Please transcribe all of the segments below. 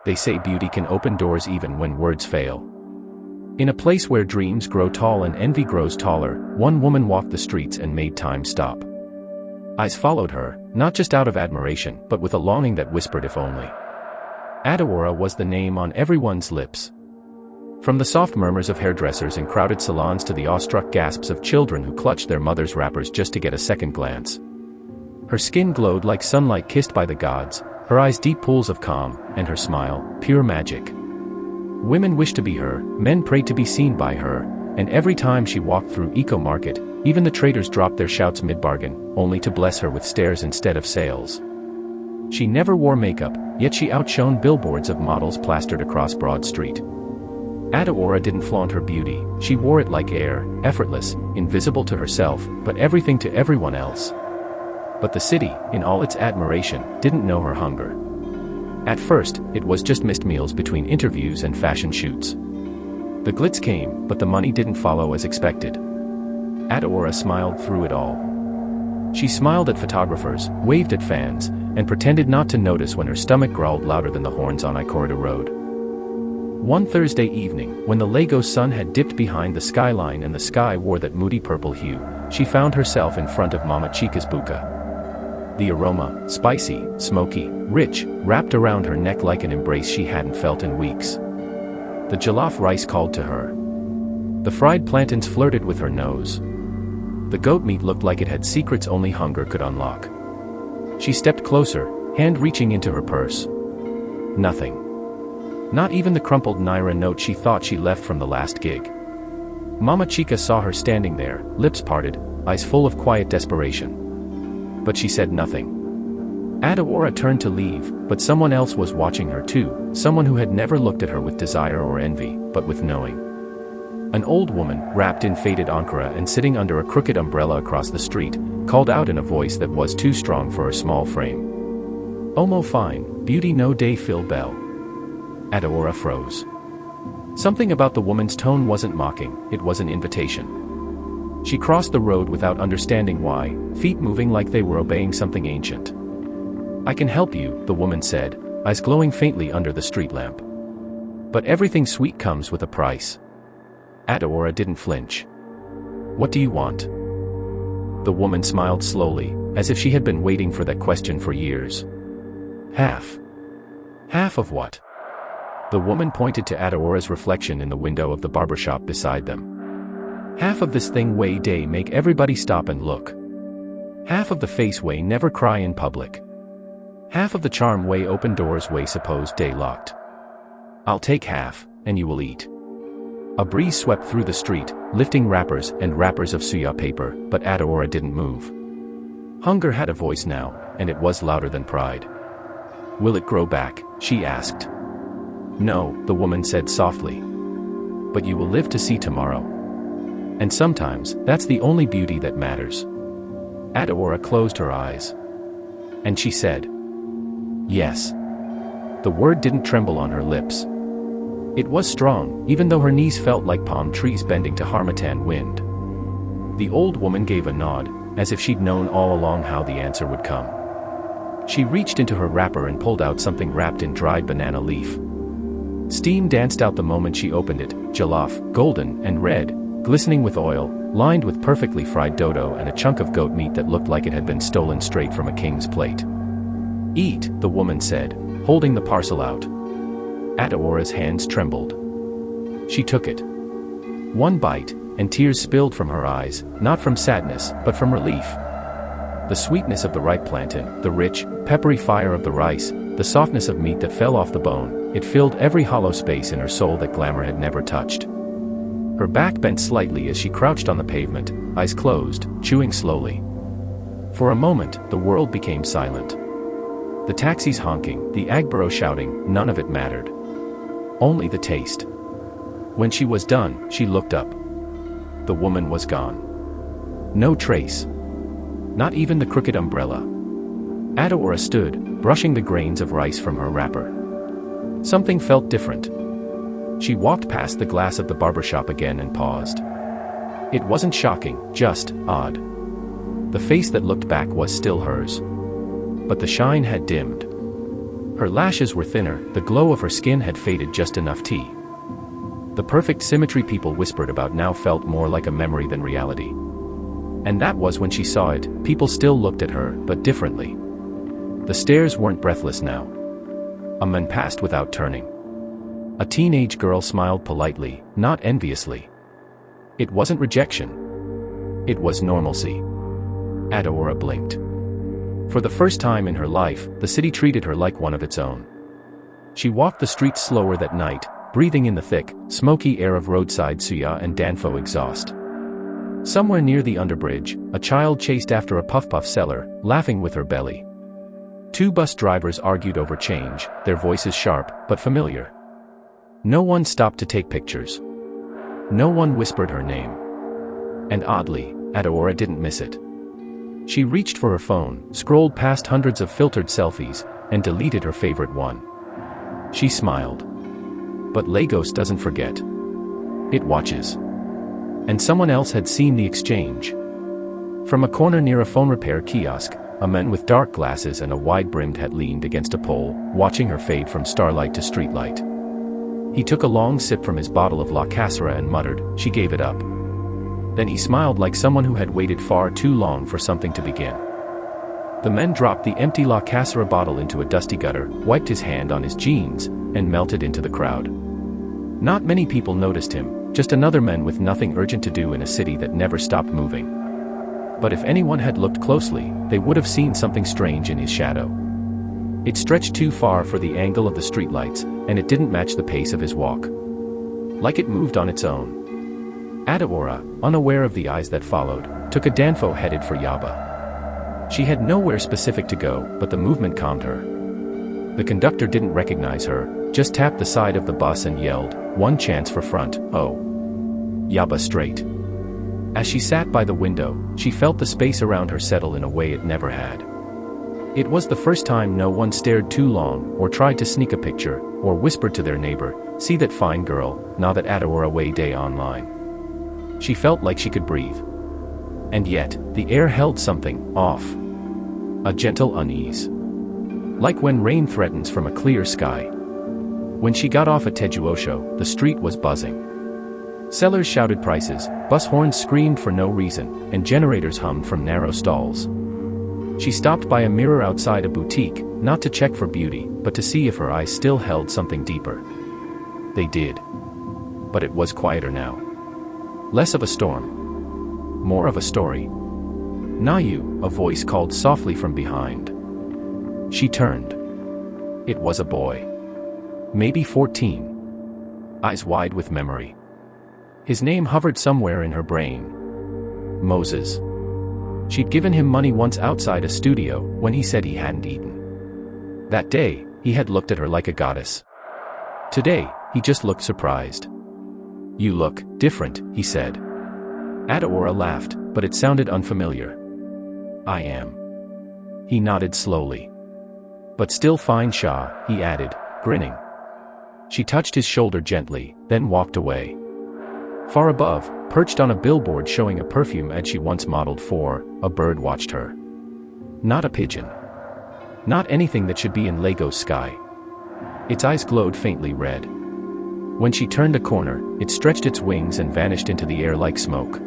they say beauty can open doors even when words fail. In a place where dreams grow tall and envy grows taller, one woman walked the streets and made time stop. Eyes followed her, not just out of admiration, but with a longing that whispered if only. Adewora was the name on everyone's lips. From the soft murmurs of hairdressers in crowded salons to the awestruck gasps of children who clutched their mothers' wrappers just to get a second glance. Her skin glowed like sunlight kissed by the gods, her eyes deep pools of calm, and her smile, pure magic. Women wished to be her, men prayed to be seen by her, and every time she walked through Eco Market, even the traders dropped their shouts mid-bargain, only to bless her with stares instead of sales. She never wore makeup, yet she outshone billboards of models plastered across Broad Street. Adewora didn't flaunt her beauty, she wore it like air, effortless, invisible to herself, but everything to everyone else. But the city, in all its admiration, didn't know her hunger. At first, it was just missed meals between interviews and fashion shoots. The glitz came, but the money didn't follow as expected. Adewora smiled through it all. She smiled at photographers, waved at fans, and pretended not to notice when her stomach growled louder than the horns on Ikorita Road. One Thursday evening, when the Lagos sun had dipped behind the skyline and the sky wore that moody purple hue, she found herself in front of Mama Chica's buka. The aroma, spicy, smoky, rich, wrapped around her neck like an embrace she hadn't felt in weeks. The jollof rice called to her. The fried plantains flirted with her nose. The goat meat looked like it had secrets only hunger could unlock. She stepped closer, hand reaching into her purse. Nothing. Not even the crumpled Naira note she thought she left from the last gig. Mama Chica saw her standing there, lips parted, eyes full of quiet desperation. But she said nothing. Adewora turned to leave, but someone else was watching her too, someone who had never looked at her with desire or envy, but with knowing. An old woman, wrapped in faded ankara and sitting under a crooked umbrella across the street, called out in a voice that was too strong for her small frame. "Omo fine, beauty no day fill bell." Adewora froze. Something about the woman's tone wasn't mocking, it was an invitation. She crossed the road without understanding why, feet moving like they were obeying something ancient. "I can help you," the woman said, eyes glowing faintly under the street lamp. "But everything sweet comes with a price." Adewora didn't flinch. "What do you want?" The woman smiled slowly, as if she had been waiting for that question for years. "Half." "Half of what?" The woman pointed to Adewora's reflection in the window of the barbershop beside them. "Half of this thing way day make everybody stop and look. Half of the face way never cry in public. Half of the charm way open doors way suppose day locked. I'll take half, and you will eat." A breeze swept through the street, lifting wrappers and wrappers of suya paper, but Adewora didn't move. Hunger had a voice now, and it was louder than pride. "Will it grow back?" she asked. "No," the woman said softly. "But you will live to see tomorrow. And sometimes, that's the only beauty that matters." Adewora closed her eyes. And she said, "Yes." The word didn't tremble on her lips. It was strong, even though her knees felt like palm trees bending to harmattan wind. The old woman gave a nod, as if she'd known all along how the answer would come. She reached into her wrapper and pulled out something wrapped in dried banana leaf. Steam danced out the moment she opened it, jollof, golden and red, glistening with oil, lined with perfectly fried dodo and a chunk of goat meat that looked like it had been stolen straight from a king's plate. "Eat," the woman said, holding the parcel out. Adewora's hands trembled. She took it. One bite, and tears spilled from her eyes, not from sadness, but from relief. The sweetness of the ripe plantain, the rich, peppery fire of the rice, the softness of meat that fell off the bone, it filled every hollow space in her soul that glamour had never touched. Her back bent slightly as she crouched on the pavement, eyes closed, chewing slowly. For a moment, the world became silent. The taxis honking, the Agbero shouting, none of it mattered. Only the taste. When she was done, she looked up. The woman was gone. No trace. Not even the crooked umbrella. Adewora stood, brushing the grains of rice from her wrapper. Something felt different. She walked past the glass of the barbershop again and paused. It wasn't shocking, just odd. The face that looked back was still hers. But the shine had dimmed. Her lashes were thinner, the glow of her skin had faded just enough tea. The perfect symmetry people whispered about now felt more like a memory than reality. And that was when she saw it. People still looked at her, but differently. The stares weren't breathless now. A man passed without turning. A teenage girl smiled politely, not enviously. It wasn't rejection. It was normalcy. Adaora blinked. For the first time in her life, the city treated her like one of its own. She walked the streets slower that night, breathing in the thick, smoky air of roadside suya and danfo exhaust. Somewhere near the underbridge, a child chased after a puff-puff seller, laughing with her belly. Two bus drivers argued over change, their voices sharp, but familiar. No one stopped to take pictures. No one whispered her name. And oddly, Adaora didn't miss it. She reached for her phone, scrolled past hundreds of filtered selfies, and deleted her favorite one. She smiled. But Lagos doesn't forget. It watches. And someone else had seen the exchange. From a corner near a phone repair kiosk, a man with dark glasses and a wide-brimmed hat leaned against a pole, watching her fade from starlight to streetlight. He took a long sip from his bottle of La Casera and muttered, "She gave it up." Then he smiled like someone who had waited far too long for something to begin. The man dropped the empty La Casera bottle into a dusty gutter, wiped his hand on his jeans, and melted into the crowd. Not many people noticed him, just another man with nothing urgent to do in a city that never stopped moving. But if anyone had looked closely, they would have seen something strange in his shadow. It stretched too far for the angle of the streetlights, and it didn't match the pace of his walk. Like it moved on its own. Adaora, unaware of the eyes that followed, took a danfo headed for Yaba. She had nowhere specific to go, but the movement calmed her. The conductor didn't recognize her, just tapped the side of the bus and yelled, "One chance for front, oh. Yaba straight." As she sat by the window, she felt the space around her settle in a way it never had. It was the first time no one stared too long, or tried to sneak a picture, or whispered to their neighbor, "See that fine girl, now that Adaora way day online." She felt like she could breathe. And yet, the air held something off. A gentle unease. Like when rain threatens from a clear sky. When she got off at Tejuosho, the street was buzzing. Sellers shouted prices, bus horns screamed for no reason, and generators hummed from narrow stalls. She stopped by a mirror outside a boutique, not to check for beauty, but to see if her eyes still held something deeper. They did. But it was quieter now. Less of a storm. More of a story. "Nayu," a voice called softly from behind. She turned. It was a boy. Maybe 14. Eyes wide with memory. His name hovered somewhere in her brain. Moses. She'd given him money once outside a studio, when he said he hadn't eaten. That day, he had looked at her like a goddess. Today, he just looked surprised. "You look different," he said. Adaora laughed, but it sounded unfamiliar. "I am." He nodded slowly. "But still fine, Shah," he added, grinning. She touched his shoulder gently, then walked away. Far above, perched on a billboard showing a perfume ad she once modeled for, a bird watched her. Not a pigeon. Not anything that should be in Lagos sky. Its eyes glowed faintly red. When she turned a corner, it stretched its wings and vanished into the air like smoke.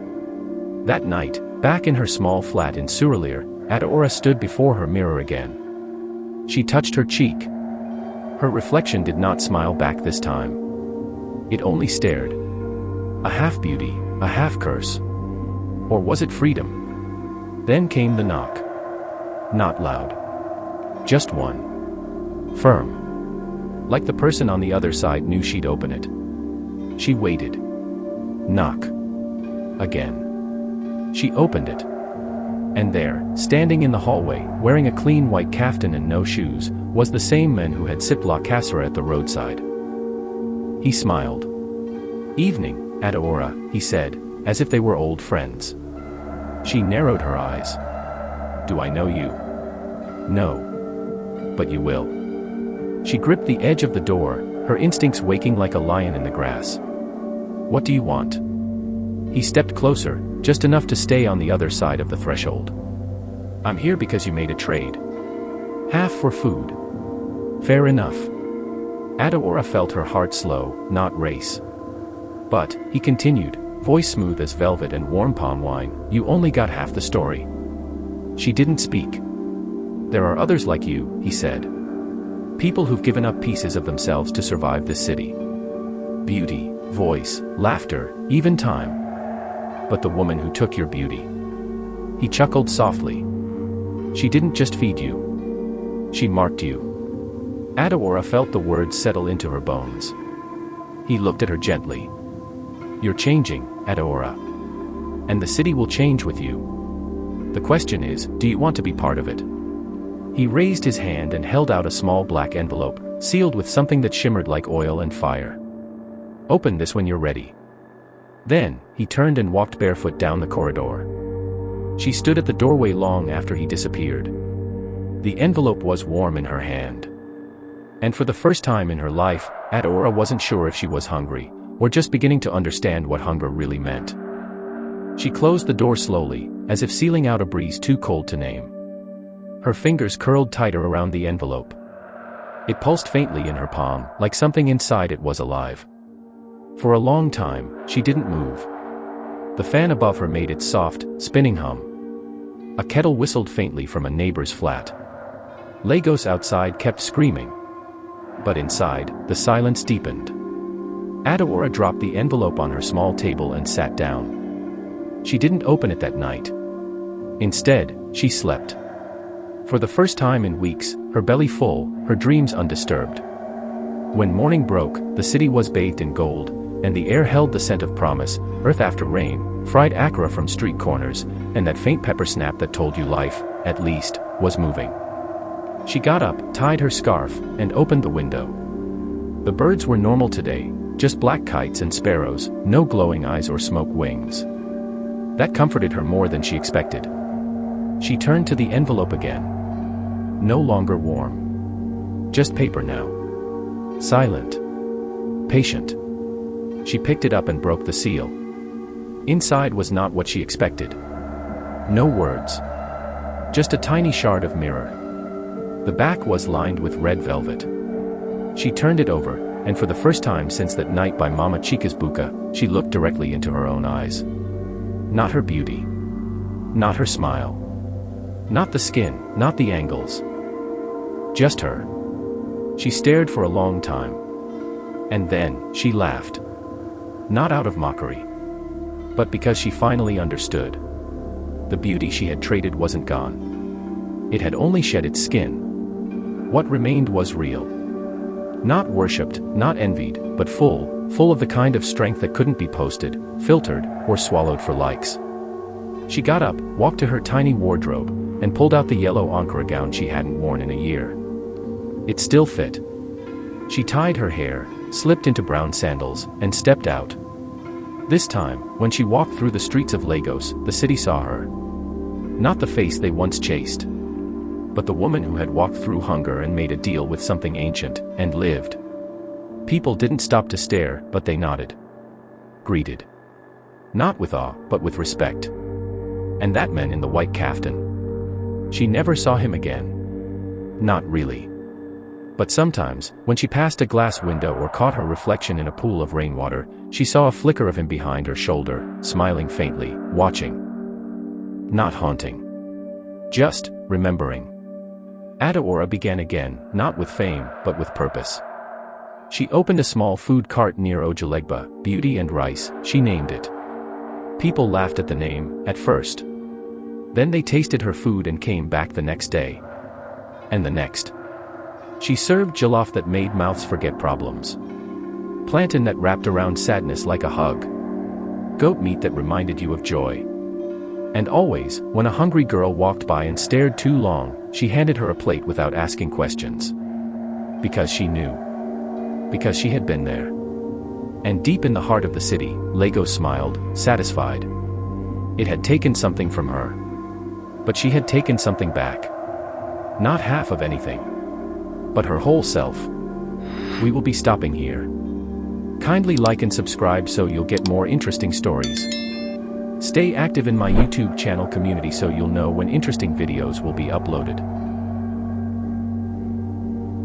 That night, back in her small flat in Surulere, Adaora stood before her mirror again. She touched her cheek. Her reflection did not smile back this time. It only stared. A half beauty, a half curse. Or was it freedom? Then came the knock. Not loud. Just one. Firm. Like the person on the other side knew she'd open it. She waited. Knock. Again. She opened it. And there, standing in the hallway, wearing a clean white kaftan and no shoes, was the same man who had sipped La Casera at the roadside. He smiled. "Evening, Adaora," he said, as if they were old friends. She narrowed her eyes. "Do I know you?" "No. But you will." She gripped the edge of the door, her instincts waking like a lion in the grass. "What do you want?" He stepped closer, just enough to stay on the other side of the threshold. "I'm here because you made a trade. Half for food. Fair enough. Adaora felt her heart slow, not race. But, he continued, voice smooth as velvet and warm palm wine, you only got half the story. She didn't speak. There are others like you, he said. People who've given up pieces of themselves to survive this city. Beauty, voice, laughter, even time. But the woman who took your beauty. He chuckled softly. She didn't just feed you. She marked you. Adaora felt the words settle into her bones. He looked at her gently. You're changing, Adaora. And the city will change with you. The question is, do you want to be part of it? He raised his hand and held out a small black envelope, sealed with something that shimmered like oil and fire. Open this when you're ready. Then, he turned and walked barefoot down the corridor. She stood at the doorway long after he disappeared. The envelope was warm in her hand. And for the first time in her life, Adaora wasn't sure if she was hungry, or just beginning to understand what hunger really meant. She closed the door slowly, as if sealing out a breeze too cold to name. Her fingers curled tighter around the envelope. It pulsed faintly in her palm, like something inside it was alive. For a long time, she didn't move. The fan above her made its soft, spinning hum. A kettle whistled faintly from a neighbor's flat. Lagos outside kept screaming. But inside, the silence deepened. Adaora dropped the envelope on her small table and sat down. She didn't open it that night. Instead, she slept. For the first time in weeks, her belly full, her dreams undisturbed. When morning broke, the city was bathed in gold, and the air held the scent of promise, earth after rain, fried akara from street corners, and that faint pepper snap that told you life, at least, was moving. She got up, tied her scarf, and opened the window. The birds were normal today, just black kites and sparrows, no glowing eyes or smoke wings. That comforted her more than she expected. She turned to the envelope again. No longer warm. Just paper now. Silent. Patient. She picked it up and broke the seal. Inside was not what she expected. No words. Just a tiny shard of mirror. The back was lined with red velvet. She turned it over, and for the first time since that night by Mama Chica's buka, she looked directly into her own eyes. Not her beauty. Not her smile. Not the skin, not the angles. Just her. She stared for a long time. And then, she laughed. Not out of mockery. But because she finally understood. The beauty she had traded wasn't gone. It had only shed its skin. What remained was real. Not worshipped, not envied, but full of the kind of strength that couldn't be posted, filtered, or swallowed for likes. She got up, walked to her tiny wardrobe, and pulled out the yellow Ankara gown she hadn't worn in a year. It still fit. She tied her hair, slipped into brown sandals, and stepped out. This time, when she walked through the streets of Lagos, the city saw her. Not the face they once chased. But the woman who had walked through hunger and made a deal with something ancient, and lived. People didn't stop to stare, but they nodded. Greeted. Not with awe, but with respect. And that man in the white kaftan. She never saw him again. Not really. But sometimes, when she passed a glass window or caught her reflection in a pool of rainwater, she saw a flicker of him behind her shoulder, smiling faintly, watching. Not haunting. Just remembering. Adaora began again, not with fame, but with purpose. She opened a small food cart near Ojulegba, Beauty and Rice, she named it. People laughed at the name, at first. Then they tasted her food and came back the next day. And the next. She served jollof that made mouths forget problems. Plantain that wrapped around sadness like a hug. Goat meat that reminded you of joy. And always, when a hungry girl walked by and stared too long, she handed her a plate without asking questions. Because she knew. Because she had been there. And deep in the heart of the city, Lagos smiled, satisfied. It had taken something from her. But she had taken something back. Not half of anything. But her whole self. We will be stopping here. Kindly like and subscribe so you'll get more interesting stories. Stay active in my YouTube channel community so you'll know when interesting videos will be uploaded.